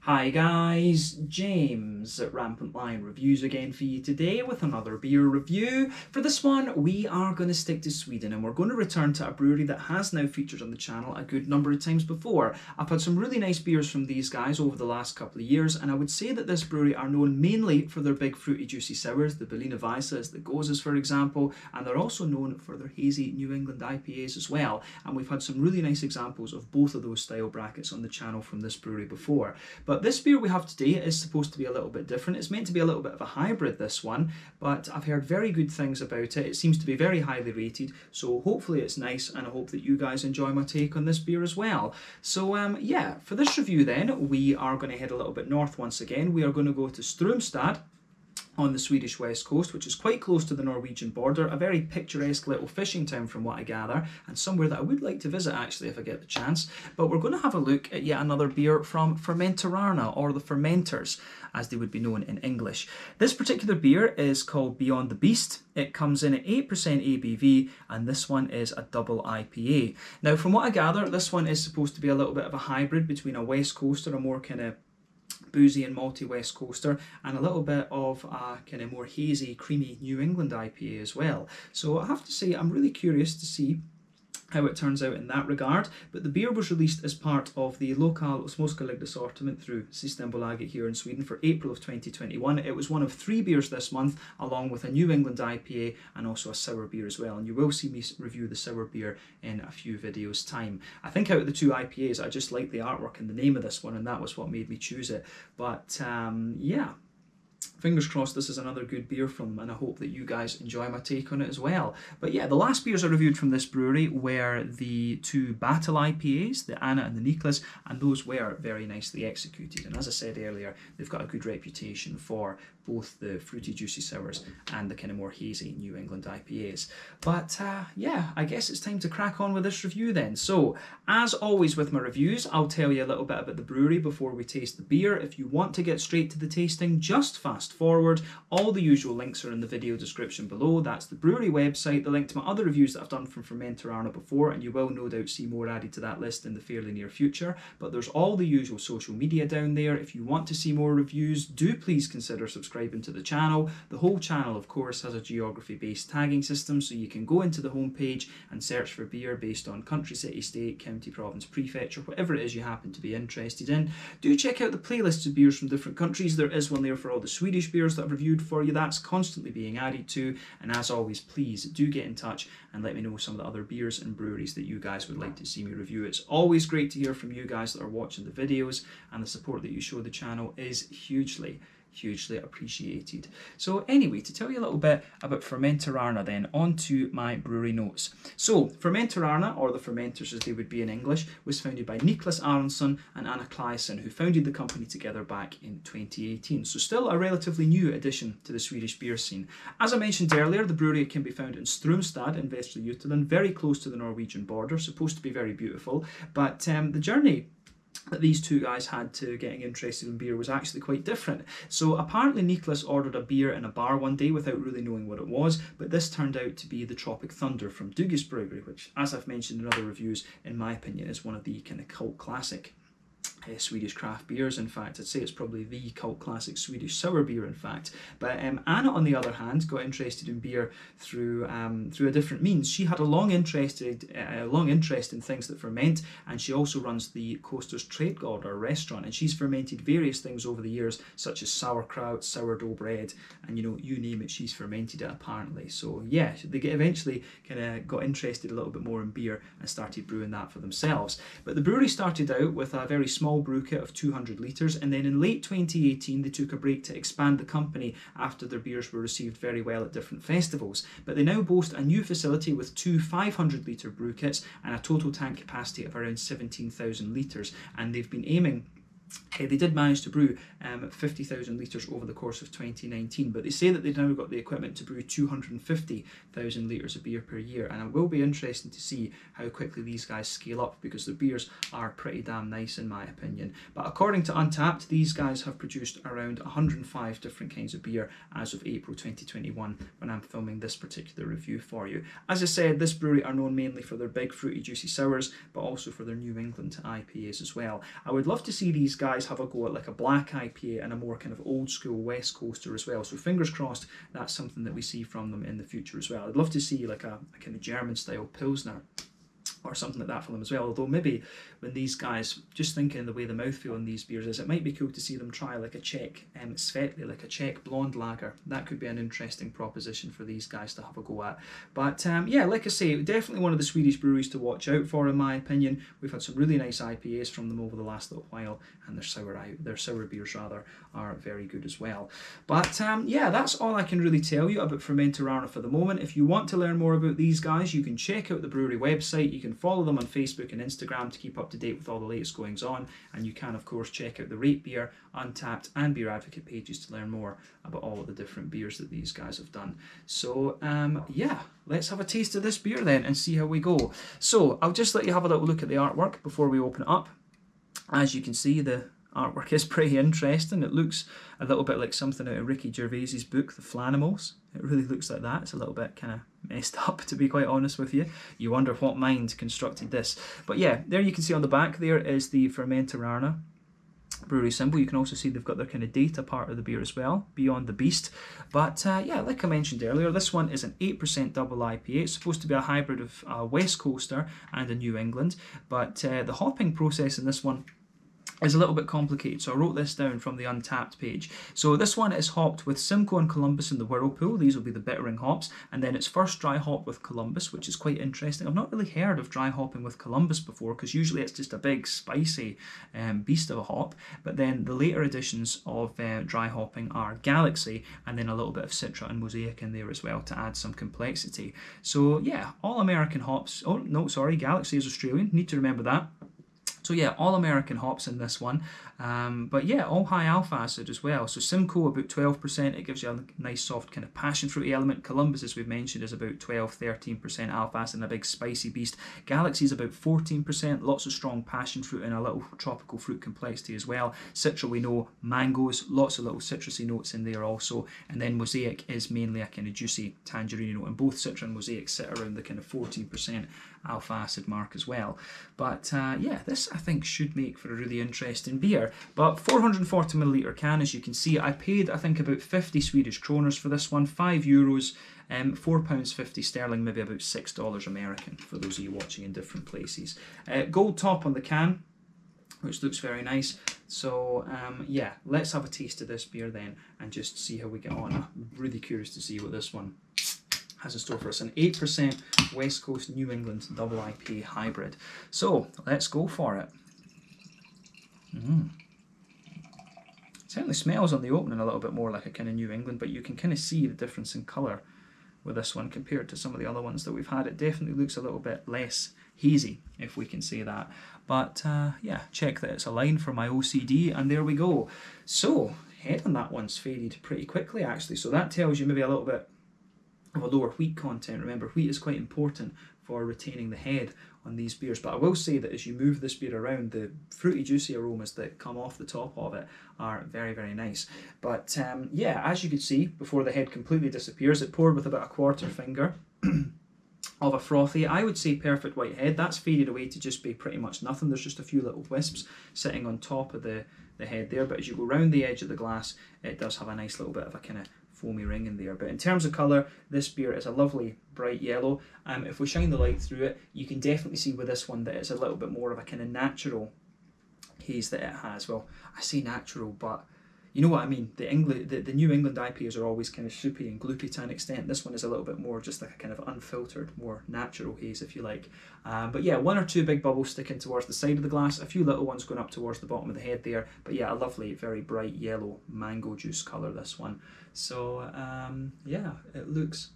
Hi guys, James at Rampant Lion Reviews again for you today with another beer review. For this one, we are going to stick to Sweden and we're going to return to a brewery that has now featured on the channel a good number of times before. I've had some really nice beers from these guys over the last couple of years, and I would say that this brewery are known mainly for their big fruity juicy sours, the Berliner Weisses, the Goses for example, and they're also known for their hazy New England IPAs as well. And we've had some really nice examples of both of those style brackets on the channel from this brewery before. But this beer we have today is supposed to be a little bit different. It's meant to be a little bit of a hybrid, this one, but I've heard very good things about it. It seems to be very highly rated, so hopefully it's nice, and I hope that you guys enjoy my take on this beer as well. So yeah, for this review then, we are going to head a little bit north once again. We are going to go to Strömstad on the Swedish west coast, which is quite close to the Norwegian border, a very picturesque little fishing town from what I gather, and somewhere that I would like to visit actually if I get the chance. But we're going to have a look at yet another beer from Fermenterarna, or the Fermenters as they would be known in English. This particular beer is called Beyond the Beast. It comes in at 8% ABV, and this one is a double IPA. Now from what I gather, this one is supposed to be a little bit of a hybrid between a west coaster, a more kind of boozy and malty west coaster, and a little bit of a kind of more hazy, creamy New England IPA as well. So I have to say I'm really curious to see how it turns out in that regard. But the beer was released as part of the Lokal Småskalig assortment through Systembolaget here in Sweden for April of 2021. It was one of 3 beers this month, along with a New England IPA and also a sour beer as well. And you will see me review the sour beer in a few videos time. I think out of the 2 IPAs, I just liked the artwork and the name of this one, and that was what made me choose it. But yeah. Fingers crossed this is another good beer from them, and I hope that you guys enjoy my take on it as well. But yeah, the last beers I reviewed from this brewery were the 2 Battle IPAs, the Anna and the Niklas, and those were very nicely executed. And as I said earlier, they've got a good reputation for both the fruity juicy sours and the kind of more hazy New England IPAs. But yeah, I guess it's time to crack on with this review then. So, as always with my reviews, I'll tell you a little bit about the brewery before we taste the beer. If you want to get straight to the tasting, just fast forward. All the usual links are in the video description below. That's the brewery website, the link to my other reviews that I've done from Fermenterarna before, and you will no doubt see more added to that list in the fairly near future. But there's all the usual social media down there. If you want to see more reviews, do please consider subscribing to the channel. The whole channel, of course, has a geography-based tagging system, so you can go into the homepage and search for beer based on country, city, state, county, province, prefecture, whatever it is you happen to be interested in. Do check out the playlists of beers from different countries. There is one there for all the Swedish beers that I've reviewed for you. That's constantly being added to, and as always, please do get in touch and let me know some of the other beers and breweries that you guys would like to see me review. It's always great to hear from you guys that are watching the videos, and the support that you show the channel is hugely appreciated. So anyway, to tell you a little bit about Fermenterarna then, on to my brewery notes. So Fermenterarna, or the Fermenters as they would be in English, was founded by Niklas Aronsson and Anna Claesson, who founded the company together back in 2018. So still a relatively new addition to the Swedish beer scene. As I mentioned earlier, the brewery can be found in Strömstad in Västra Götaland, very close to the Norwegian border, supposed to be very beautiful. But the journey that these 2 guys had to getting interested in beer was actually quite different. So apparently Niklas ordered a beer in a bar one day without really knowing what it was, but this turned out to be the Tropic Thunder from Dugges Brewery, which, as I've mentioned in other reviews, in my opinion is one of the kind of cult classic Swedish craft beers. In fact, I'd say it's probably the cult classic Swedish sour beer, in fact. But Anna, on the other hand, got interested in beer through a different means. She had a long interest in things that ferment, and she also runs the Coasters Trädgård, or restaurant, and she's fermented various things over the years, such as sauerkraut, sourdough bread, and you name it, she's fermented it apparently. So yeah, they eventually kind of got interested a little bit more in beer and started brewing that for themselves. But the brewery started out with a very small brew kit of 200 litres, and then in late 2018 they took a break to expand the company after their beers were received very well at different festivals. But they now boast a new facility with 2 500 litre brew kits and a total tank capacity of around 17,000 litres, and they've been aiming they did manage to brew 50,000 litres over the course of 2019, but they say that they've now got the equipment to brew 250,000 litres of beer per year, and it will be interesting to see how quickly these guys scale up, because their beers are pretty damn nice in my opinion. But according to Untappd, these guys have produced around 105 different kinds of beer as of April 2021 when I'm filming this particular review for you. As I said, this brewery are known mainly for their big fruity juicy sours, but also for their New England IPAs as well. I would love to see these guys have a go at like a black IPA and a more kind of old school West Coaster as well. So fingers crossed that's something that we see from them in the future as well. I'd love to see like a kind of German style Pilsner or something like that for them as well. Although maybe when these guys, just thinking the way the mouthfeel on these beers is, it might be cool to see them try like a Czech Svetli, like a Czech blonde lager. That could be an interesting proposition for these guys to have a go at. But yeah, like I say, definitely one of the Swedish breweries to watch out for in my opinion. We've had some really nice IPAs from them over the last little while, and their sour beers rather are very good as well. But yeah, that's all I can really tell you about Fermenterarna for the moment. If you want to learn more about these guys, you can check out the brewery website. You can follow them on Facebook and Instagram to keep up to date with all the latest goings on, and you can of course check out the Rate Beer, Untappd and Beer Advocate pages to learn more about all of the different beers that these guys have done. So yeah, let's have a taste of this beer then and see how we go. So I'll just let you have a little look at the artwork before we open it up. As you can see, the artwork is pretty interesting. It looks a little bit like something out of Ricky Gervais's book, The Flanimals. It really looks like that. It's a little bit kind of messed up, to be quite honest with you. You wonder what mind constructed this. But yeah, there you can see on the back there is the Fermenterarna brewery symbol. You can also see they've got their kind of data part of the beer as well, Beyond the Beast. But yeah, like I mentioned earlier, this one is an 8% double IPA. It's supposed to be a hybrid of a West Coaster and a New England. But the hopping process in this one is a little bit complicated, so I wrote this down from the Untappd page. So this one is hopped with Simcoe and Columbus in the Whirlpool. These will be the bittering hops, and then it's first dry hop with Columbus, which is quite interesting. I've not really heard of dry hopping with Columbus before, because usually it's just a big spicy beast of a hop. But then the later additions of dry hopping are Galaxy, and then a little bit of Citra and Mosaic in there as well to add some complexity. So yeah, all American hops. Oh no, sorry, Galaxy is Australian. Need to remember that. So yeah, all American hops in this one, but yeah, all high alpha acid as well. So Simcoe about 12%, it gives you a nice soft kind of passion fruity element. Columbus, as we've mentioned, is about 12-13% alpha acid and a big spicy beast. Galaxy is about 14%, lots of strong passion fruit and a little tropical fruit complexity as well. Citra, we know, mangoes, lots of little citrusy notes in there also. And then Mosaic is mainly a kind of juicy tangerine note, and both Citra and Mosaic sit around the kind of 14% alpha acid mark as well. But yeah, this I think should make for a really interesting beer. But 440 milliliter can, as you can see, I paid I think about 50 Swedish kroners for this one, €5, £4.50 sterling, maybe about $6 American for those of you watching in different places. Gold top on the can, which looks very nice. So yeah, let's have a taste of this beer then and just see how we get on. I'm really curious to see what this one has in store for us. An 8% West Coast New England double IPA hybrid. So let's go for it. Certainly smells on the opening a little bit more like a kind of New England, but you can kind of see the difference in colour with this one compared to some of the other ones that we've had. It definitely looks a little bit less hazy, if we can say that. But yeah, check that it's aligned for my OCD, and there we go. So head on that one's faded pretty quickly actually, so that tells you maybe a little bit of a lower wheat content. Remember, wheat is quite important for retaining the head on these beers, but I will say that as you move this beer around, the fruity juicy aromas that come off the top of it are very, very nice. But yeah, as you can see, before the head completely disappears, it poured with about a quarter finger of a frothy, I would say perfect white head. That's faded away to just be pretty much nothing. There's just a few little wisps sitting on top of the head there, but as you go round the edge of the glass, it does have a nice little bit of a kind of foamy ring in there. But in terms of colour, this beer is a lovely bright yellow. If we shine the light through it, you can definitely see with this one that it's a little bit more of a kind of natural haze that it has. Well, I say natural, but you know what I mean. The New England IPAs are always kind of soupy and gloopy to an extent. This one is a little bit more just like a kind of unfiltered, more natural haze, if you like. But yeah, one or two big bubbles sticking towards the side of the glass, a few little ones going up towards the bottom of the head there. But yeah, a lovely, very bright yellow mango juice colour, this one. So yeah, it looks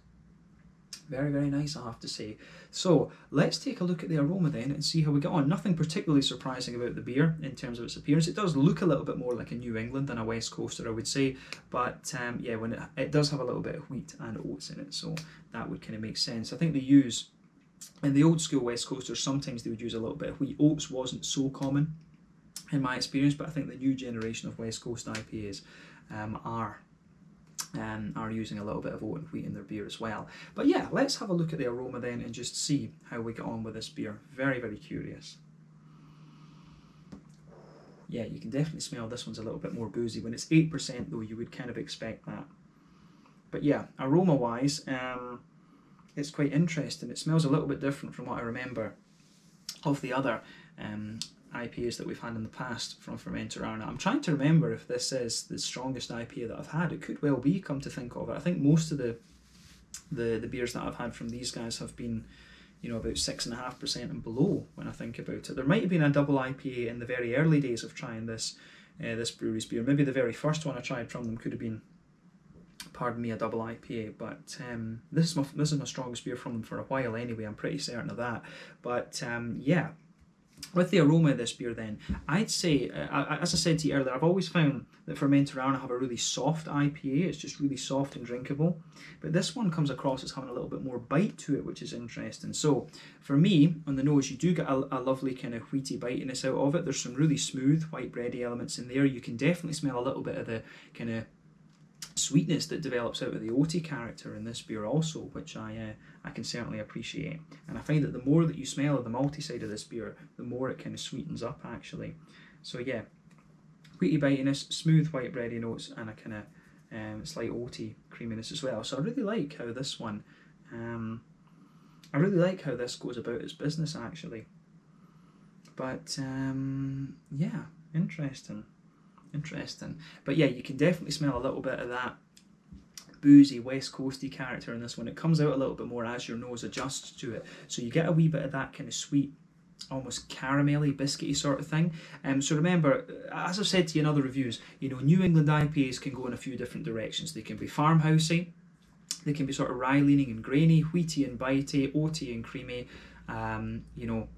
very, very nice, I have to say. So let's take a look at the aroma then and see how we get on. Nothing particularly surprising about the beer in terms of its appearance. It does look a little bit more like a New England than a West Coaster, I would say. But yeah, when it does have a little bit of wheat and oats in it, so that would kind of make sense. I think they use, in the old school West Coasters, sometimes they would use a little bit of wheat. Oats wasn't so common in my experience, but I think the new generation of West Coast IPAs are using a little bit of oat and wheat in their beer as well. But yeah, let's have a look at the aroma then and just see how we get on with this beer. Very, very curious. yeah, you can definitely smell this one's a little bit more boozy. When it's 8% though, you would kind of expect that. But yeah, aroma wise, it's quite interesting. It smells a little bit different from what I remember of the other IPAs that we've had in the past from Fermenterarna. I'm trying to remember if this is the strongest IPA that I've had. It could well be, come to think of it. I think most of the beers that I've had from these guys have been, you know, about 6.5% and below when I think about it. There might have been a double IPA in the very early days of trying this brewery's beer. Maybe the very first one I tried from them could have been, pardon me, a double IPA, but this is my strongest beer from them for a while anyway, I'm pretty certain of that. But yeah, with the aroma of this beer then, I'd say, as I said to you earlier, I've always found that Fermenterarna have a really soft IPA. It's just really soft and drinkable. But this one comes across as having a little bit more bite to it, which is interesting. So for me, on the nose, you do get a lovely kind of wheaty bitiness out of it. There's some really smooth white bready elements in there. You can definitely smell a little bit of the kind of sweetness that develops out of the oaty character in this beer also, which I can certainly appreciate. And I find that the more that you smell of the malty side of this beer, the more it kind of sweetens up actually. So yeah, wheaty bitiness, smooth white bready notes, and a kind of slight oaty creaminess as well. So I really like how this one, I really like how this goes about its business actually. But yeah, interesting. But yeah, you can definitely smell a little bit of that boozy West Coasty character in this one. It comes out a little bit more as your nose adjusts to it, so you get a wee bit of that kind of sweet, almost caramelly, biscuity sort of thing. So remember, as I've said to you in other reviews, you know, New England IPAs can go in a few different directions. They can be farmhousey, they can be sort of rye leaning and grainy, wheaty and bitey, oaty and creamy, you know,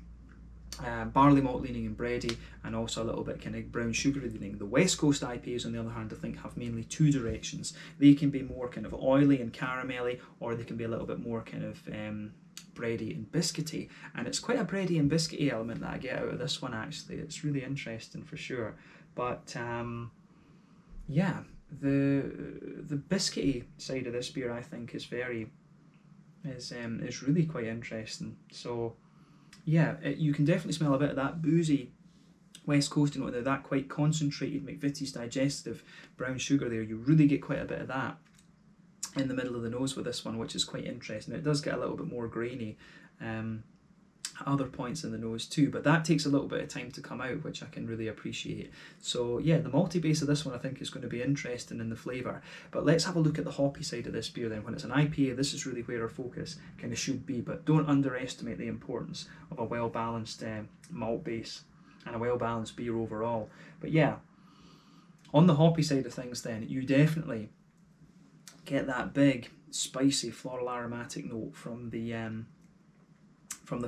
barley malt leaning and bready, and also a little bit kind of brown sugary leaning. The West Coast IPAs, on the other hand, I think have mainly two directions. They can be more kind of oily and caramelly, or they can be a little bit more kind of bready and biscuity. And it's quite a bready and biscuity element that I get out of this one actually. It's really interesting for sure. But yeah, the biscuity side of this beer I think is really quite interesting. So yeah, you can definitely smell a bit of that boozy West Coast, you know, that quite concentrated McVitie's digestive brown sugar there. You really get quite a bit of that in the middle of the nose with this one, which is quite interesting. It does get a little bit more grainy at other points in the nose too, but that takes a little bit of time to come out, which I can really appreciate. So yeah, the malty base of this one I think is going to be interesting in the flavour. But let's have a look at the hoppy side of this beer then. When it's an IPA, this is really where our focus kind of should be, but don't underestimate the importance of a well-balanced malt base and a well-balanced beer overall. But yeah, on the hoppy side of things then, you definitely get that big, spicy, floral aromatic note from the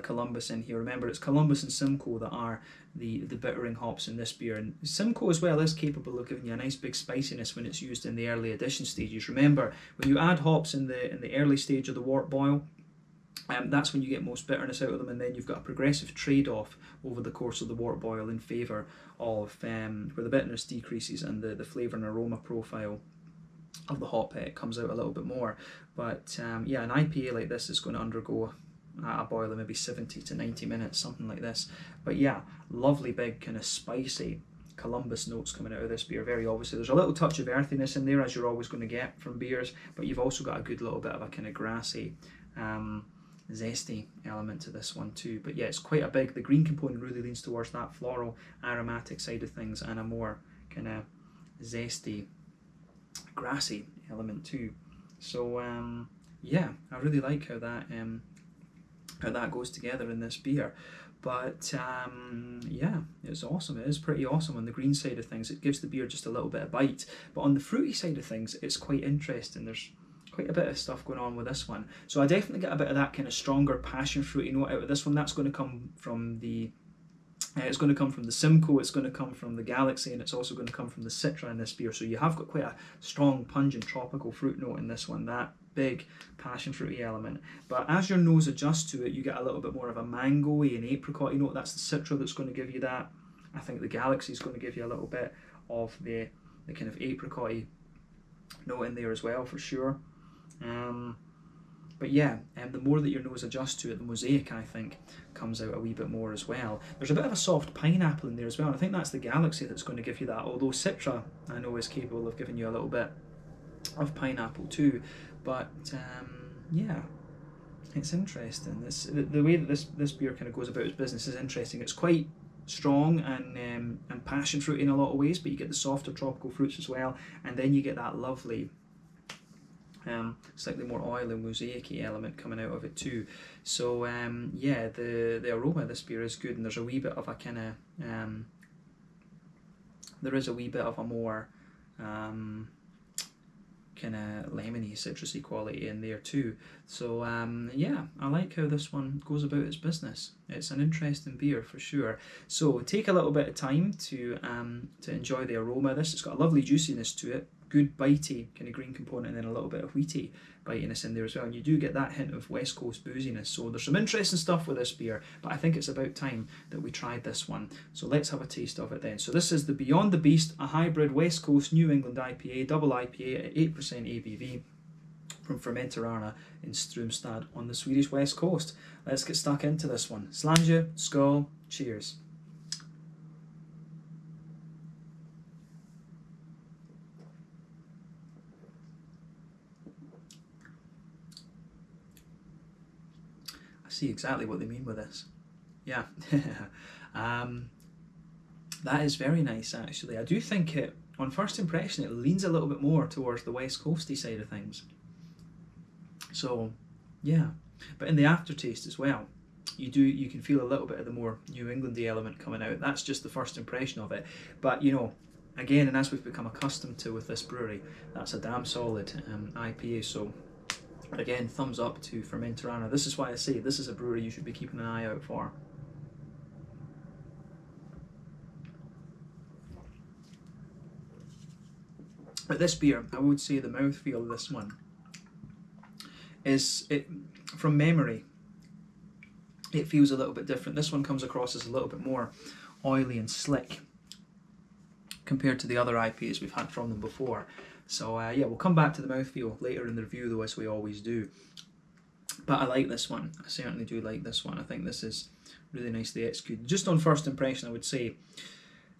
Columbus in here. Remember, it's Columbus and Simcoe that are the bittering hops in this beer, and Simcoe as well is capable of giving you a nice big spiciness when it's used in the early addition stages. Remember, when you add hops in the early stage of the wort boil, that's when you get most bitterness out of them, and then you've got a progressive trade-off over the course of the wort boil in favour of where the bitterness decreases and the flavour and aroma profile of the hop comes out a little bit more. But yeah, an IPA like this is going to undergo a boil of maybe 70 to 90 minutes, something like this. But yeah, lovely big kind of spicy Columbus notes coming out of this beer. Very obviously there's a little touch of earthiness in there, as you're always going to get from beers, but you've also got a good little bit of a kind of grassy, zesty element to this one too. But yeah, it's quite a big, the green component really leans towards that floral aromatic side of things, and a more kind of zesty, grassy element too. So yeah, I really like how that goes together in this beer. But yeah, it's awesome. It is pretty awesome. On the green side of things, it gives the beer just a little bit of bite, but on the fruity side of things, it's quite interesting. There's quite a bit of stuff going on with this one. So I definitely get a bit of that kind of stronger passion fruity note out of this one. That's going to come from the it's going to come from the Simcoe, it's going to come from the Galaxy, and it's also going to come from the Citra in this beer. So you have got quite a strong, pungent, tropical fruit note in this one, that big passion fruity element. But as your nose adjusts to it, you get a little bit more of a mango-y and apricot-y note. That's the Citra that's going to give you that. I think the Galaxy is going to give you a little bit of the kind of apricot-y note in there as well, for sure. But yeah, the more that your nose adjusts to it, the mosaic, I think, comes out a wee bit more as well. There's a bit of a soft pineapple in there as well, and I think that's the Galaxy that's going to give you that, although Citra, I know, is capable of giving you a little bit of pineapple too. But yeah, it's interesting. The way that this beer kind of goes about its business is interesting. It's quite strong and passion fruity in a lot of ways, but you get the softer tropical fruits as well, and then you get that lovely slightly more oily mosaic-y element coming out of it too. So yeah, the aroma of this beer is good, and there's a wee bit of a kind of there is a wee bit of a more kind of lemony, citrusy quality in there too. So yeah, I like how this one goes about its business. It's an interesting beer for sure. So take a little bit of time to enjoy the aroma of this. It's got a lovely juiciness to it, good bitey kind of green component, and then a little bit of wheaty bitiness in there as well, and you do get that hint of West Coast booziness. So there's some interesting stuff with this beer, but I think it's about time that we tried this one. So let's have a taste of it then. So this is the Beyond the Beast, a hybrid West Coast New England IPA, double IPA at 8% ABV from Fermenterarna in Strömstad on the Swedish West Coast. Let's get stuck into this one. Slange, skål, cheers. See exactly what they mean with this. Yeah. That is very nice actually. I do think it, on first impression, it leans a little bit more towards the West Coasty side of things. So yeah, but in the aftertaste as well, you can feel a little bit of the more New Englandy element coming out. That's just the first impression of it. But you know, again, and as we've become accustomed to with this brewery, that's a damn solid IPA. So again, thumbs up to Fermenterarna. This is why I say this is a brewery you should be keeping an eye out for. But this beer, I would say the mouthfeel of this one is, from memory, it feels a little bit different. This one comes across as a little bit more oily and slick compared to the other IPAs we've had from them before. So yeah, we'll come back to the mouthfeel later in the review though, as we always do. But I like this one. I certainly do like this one. I think this is really nicely executed. Just on first impression, I would say,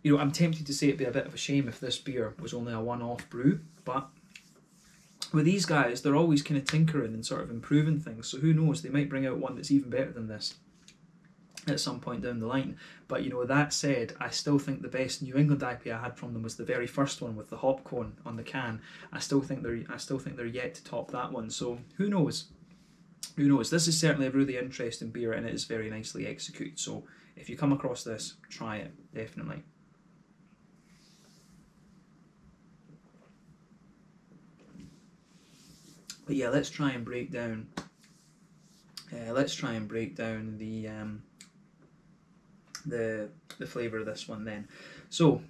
you know, I'm tempted to say it'd be a bit of a shame if this beer was only a one-off brew, but with these guys, they're always kind of tinkering and sort of improving things. So who knows, they might bring out one that's even better than this at some point down the line. But you know, that said, I still think the best New England IPA I had from them was the very first one with the hop cone on the can. I still think they're yet to top that one. So who knows? Who knows? This is certainly a really interesting beer, and it is very nicely executed. So if you come across this, try it, definitely. But yeah, let's try and break down. The flavour of this one then. So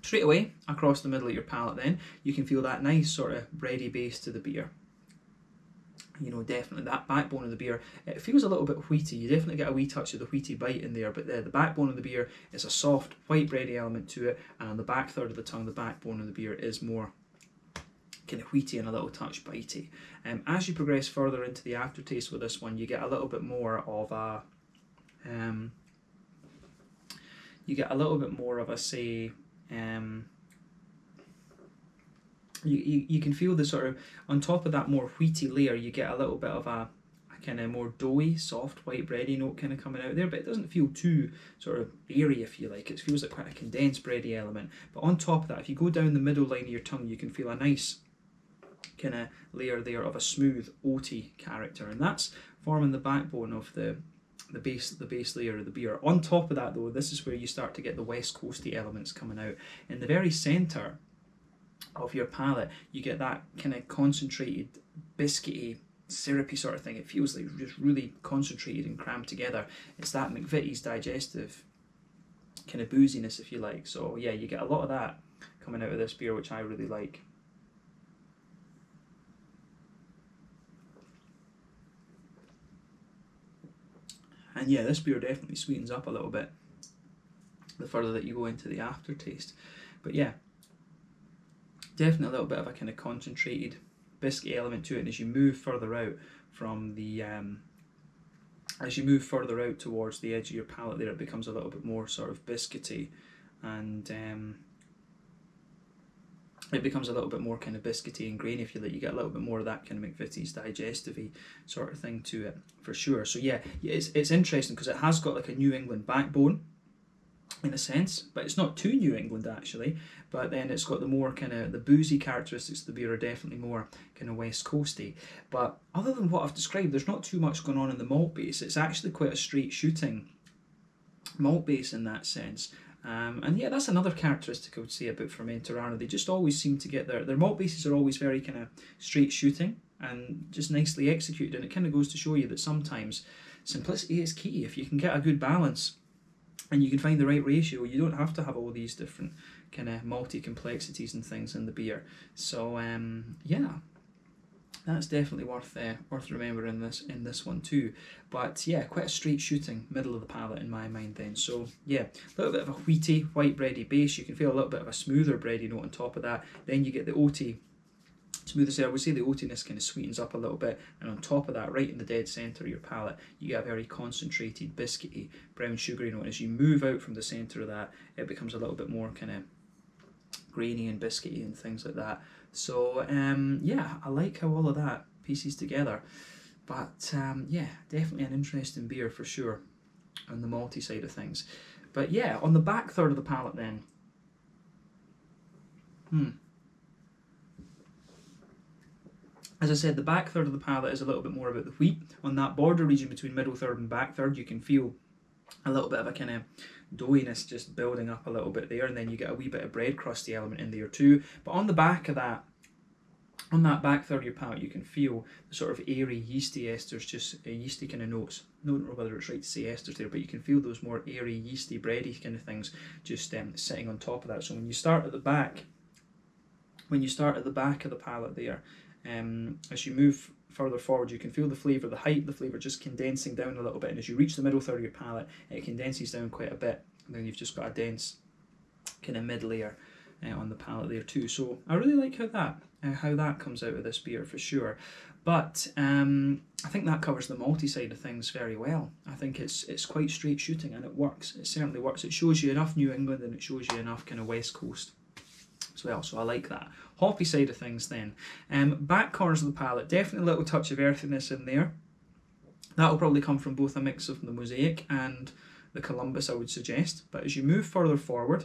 straight away across the middle of your palate then, you can feel that nice sort of bready base to the beer. You know, definitely that backbone of the beer, it feels a little bit wheaty. You definitely get a wee touch of the wheaty bite in there, but the backbone of the beer is a soft white bready element to it, and on the back third of the tongue, the backbone of the beer is more kind of wheaty and a little touch bitey. As you progress further into the aftertaste with this one, you get a little bit more of a say, you can feel the sort of, on top of that more wheaty layer, you get a little bit of a kind of more doughy, soft, white bready note kind of coming out there, but it doesn't feel too sort of airy, if you like. It feels like quite a condensed bready element. But on top of that, if you go down the middle line of your tongue, you can feel a nice kind of layer there of a smooth, oaty character, and that's forming the backbone of the base layer of the beer. On top of that though, this is where you start to get the West Coasty elements coming out. In the very centre of your palate, you get that kind of concentrated, biscuity, syrupy sort of thing. It feels like just really concentrated and crammed together. It's that McVitie's digestive kind of booziness, if you like. So yeah, you get a lot of that coming out of this beer, which I really like. And yeah, this beer definitely sweetens up a little bit the further that you go into the aftertaste. But yeah, definitely a little bit of a kind of concentrated, biscuit element to it, and as you move further out from the as you move further out towards the edge of your palate there, it becomes a little bit more sort of biscuity, and it becomes a little bit more kind of biscuity and grainy, if you like. You get a little bit more of that kind of McVitie's digestive-y sort of thing to it, for sure. So yeah, it's interesting because it has got like a New England backbone in a sense, but it's not too New England actually. But then it's got the more kind of, the boozy characteristics of the beer are definitely more kind of West Coasty. But other than what I've described, there's not too much going on in the malt base. It's actually quite a straight shooting malt base in that sense. And yeah, that's another characteristic I would say about Fermenterarna. They just always seem to get their malt bases are always very kind of straight shooting and just nicely executed. And it kind of goes to show you that sometimes simplicity is key. If you can get a good balance and you can find the right ratio, you don't have to have all these different kind of malty complexities and things in the beer. So yeah, that's definitely worth remembering in this one too. But yeah, quite a straight shooting middle of the palate in my mind then. So yeah, a little bit of a wheaty, white bready base. You can feel a little bit of a smoother bready note on top of that. Then you get the oaty, smooth as I would say, the oatiness kind of sweetens up a little bit, and on top of that, right in the dead centre of your palate, you get a very concentrated, biscuity, brown sugary note. And as you move out from the centre of that, it becomes a little bit more kind of grainy and biscuity and things like that. So yeah, I like how all of that pieces together. But yeah, definitely an interesting beer for sure on the malty side of things. But yeah, on the back third of the palate then, as I said, the back third of the palate is a little bit more about the wheat. On that border region between middle third and back third, you can feel a little bit of a kind of doughiness just building up a little bit there, and then you get a wee bit of bread crusty element in there too. But on the back of that, on that back third of your palate, you can feel the sort of airy, yeasty esters, just yeasty kind of notes. I don't know whether it's right to say esters there, but you can feel those more airy, yeasty, bready kind of things just sitting on top of that. So when you start at the back, of the palate there, as you move further forward, you can feel the flavour, the height of the flavour just condensing down a little bit, and as you reach the middle third of your palate, it condenses down quite a bit, and then you've just got a dense kind of mid layer on the palate there too. So I really like how that comes out of this beer for sure. But I think that covers the malty side of things very well. I think it's quite straight shooting, and it works. It certainly works. It shows you enough New England, and it shows you enough kind of West Coast as well, so I like that. Hoppy side of things then. Back corners of the palate, definitely a little touch of earthiness in there. That'll probably come from both a mix of the Mosaic and the Columbus, I would suggest. But as you move further forward,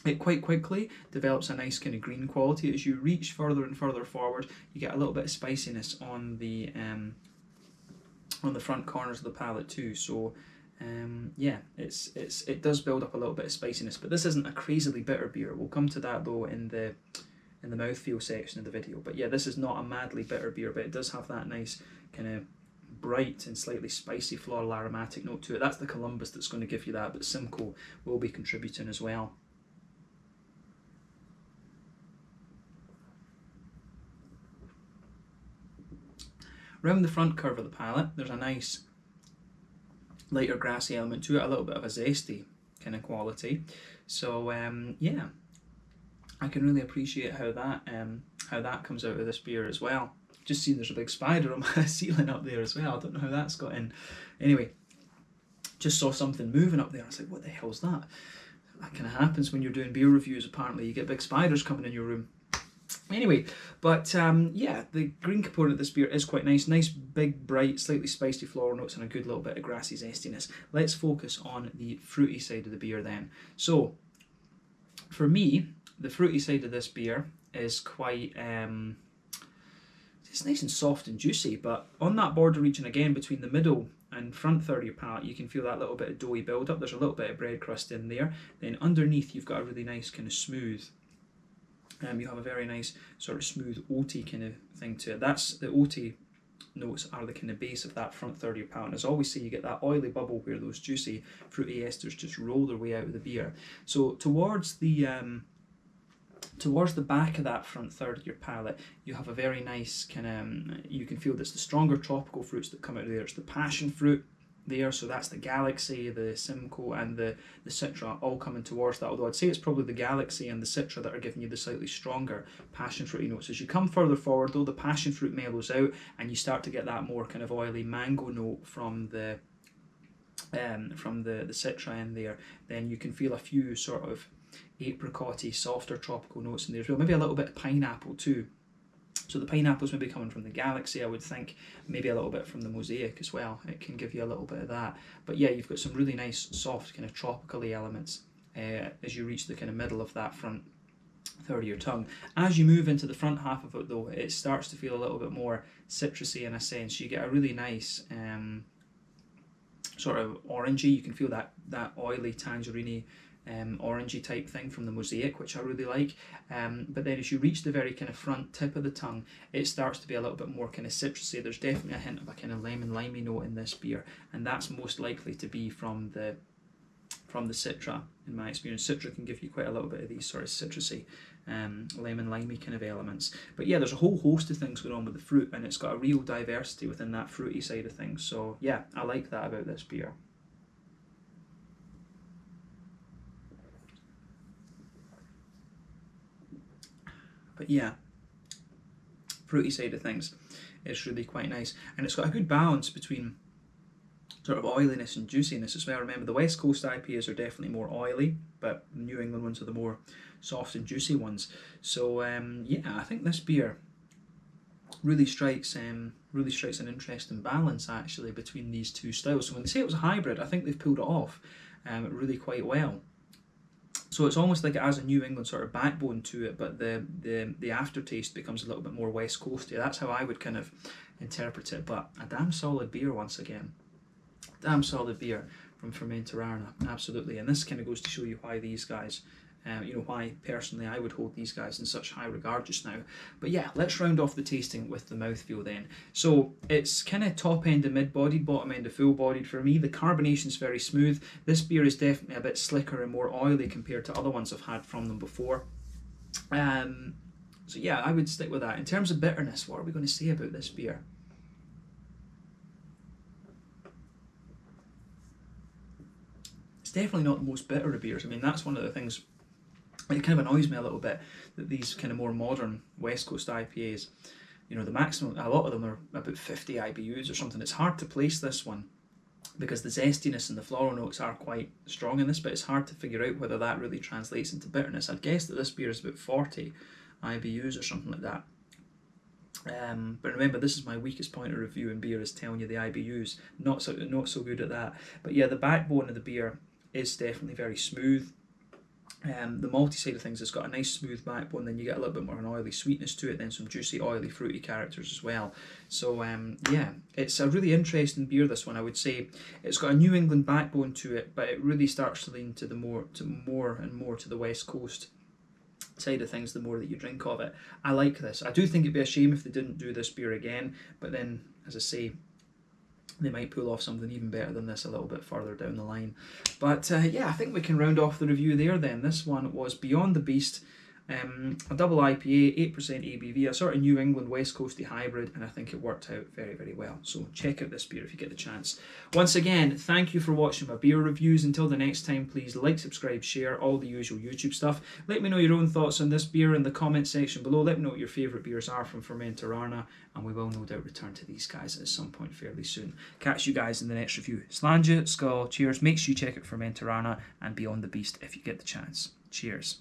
it quite quickly develops a nice kind of green quality. As you reach further and further forward, you get a little bit of spiciness on the front corners of the palate too. So yeah, it does build up a little bit of spiciness, but this isn't a crazily bitter beer. We'll come to that though in the mouthfeel section of the video. But yeah, this is not a madly bitter beer, but it does have that nice kind of bright and slightly spicy floral aromatic note to it. That's the Columbus that's going to give you that, but Simcoe will be contributing as well. Round the front curve of the palate, there's a nice lighter grassy element to it, a little bit of a zesty kind of quality. So yeah, I can really appreciate how that comes out of this beer as well. Just seen there's a big spider on my ceiling up there as well. I don't know how that's got in. Anyway, just saw something moving up there. I was like, what the hell's that? That kind of happens when you're doing beer reviews, apparently. You get big spiders coming in your room. Anyway, but yeah, the green component of this beer is quite nice. Nice, big, bright, slightly spicy floral notes and a good little bit of grassy zestiness. Let's focus on the fruity side of the beer then. So, for me, the fruity side of this beer is quite... it's nice and soft and juicy, but on that border region again between the middle and front third of your palate, you can feel that little bit of doughy build up. There's a little bit of bread crust in there. Then underneath, you've got a really nice kind of smooth... you have a very nice sort of smooth oaty kind of thing to it. That's the oaty notes are the kind of base of that front third of your palate. And as I always say, you get that oily bubble where those juicy fruity esters just roll their way out of the beer. So towards the back of that front third of your palate, you have a very nice kind of, you can feel that's the stronger tropical fruits that come out of there. It's the passion fruit, there. So that's the Galaxy, the Simcoe, and the Citra all coming towards that. Although I'd say it's probably the Galaxy and the Citra that are giving you the slightly stronger passion fruity notes. As you come further forward, though, the passion fruit mellows out, and you start to get that more kind of oily mango note from the Citra in there. Then you can feel a few sort of apricotty, softer tropical notes in there as well. Maybe a little bit of pineapple too. So the pineapple's maybe coming from the Galaxy, I would think. Maybe a little bit from the Mosaic as well. It can give you a little bit of that. But yeah, you've got some really nice, soft, kind of tropically elements as you reach the kind of middle of that front third of your tongue. As you move into the front half of it, though, it starts to feel a little bit more citrusy in a sense. You get a really nice sort of orangey. You can feel that oily, tangerine orangey type thing from the Mosaic, which I really like. But then as you reach the very kind of front tip of the tongue, it starts to be a little bit more kind of citrusy. There's definitely a hint of a kind of lemon-limey note in this beer, and that's most likely to be from the Citra, in my experience. Citra can give you quite a little bit of these sort of citrusy, lemon-limey kind of elements. But yeah, there's a whole host of things going on with the fruit, and it's got a real diversity within that fruity side of things. So yeah, I like that about this beer. But yeah, fruity side of things, it's really quite nice. And it's got a good balance between sort of oiliness and juiciness as well. Remember, the West Coast IPAs are definitely more oily, but the New England ones are the more soft and juicy ones. So yeah, I think this beer really strikes an interesting balance actually between these two styles. So when they say it was a hybrid, I think they've pulled it off really quite well. So it's almost like it has a New England sort of backbone to it, but the aftertaste becomes a little bit more West Coasty. That's how I would kind of interpret it. But a damn solid beer once again. Damn solid beer from Fermenterarna, absolutely. And this kind of goes to show you why these guys, why personally I would hold these guys in such high regard just now. But yeah, let's round off the tasting with the mouthfeel then. So it's kind of top end of mid-bodied, bottom end of full-bodied for me. The carbonation's very smooth. This beer is definitely a bit slicker and more oily compared to other ones I've had from them before. So yeah, I would stick with that. In terms of bitterness, what are we going to say about this beer? It's definitely not the most bitter of beers. I mean, that's one of the things. It kind of annoys me a little bit that these kind of more modern West Coast IPAs, the maximum, a lot of them are about 50 IBUs or something. It's hard to place this one because the zestiness and the floral notes are quite strong in this, but it's hard to figure out whether that really translates into bitterness. I'd guess that this beer is about 40 IBUs or something like that. But remember, this is my weakest point of review in beer, is telling you the IBUs. Not so good at that. But yeah, the backbone of the beer is definitely very smooth. The malty side of things has got a nice smooth backbone, then you get a little bit more of an oily sweetness to it, then some juicy, oily, fruity characters as well. So yeah, it's a really interesting beer, this one, I would say. It's got a New England backbone to it, but it really starts to lean to more and more to the West Coast side of things the more that you drink of it. I like this. I do think it'd be a shame if they didn't do this beer again, but then, as I say, they might pull off something even better than this a little bit further down the line. But yeah, I think we can round off the review there then. This one was Beyond the Beast, a double IPA, 8% ABV, a sort of New England West Coasty hybrid, and I think it worked out very, very well. So check out this beer if you get the chance. Once again, thank you for watching my beer reviews. Until the next time, please like, subscribe, share, all the usual YouTube stuff. Let me know your own thoughts on this beer in the comment section below. Let me know what your favourite beers are from Fermenterarna, and we will no doubt return to these guys at some point fairly soon. Catch you guys in the next review. Slàinte, skål, cheers. Make sure you check out Fermenterarna and Beyond the Beast if you get the chance. Cheers.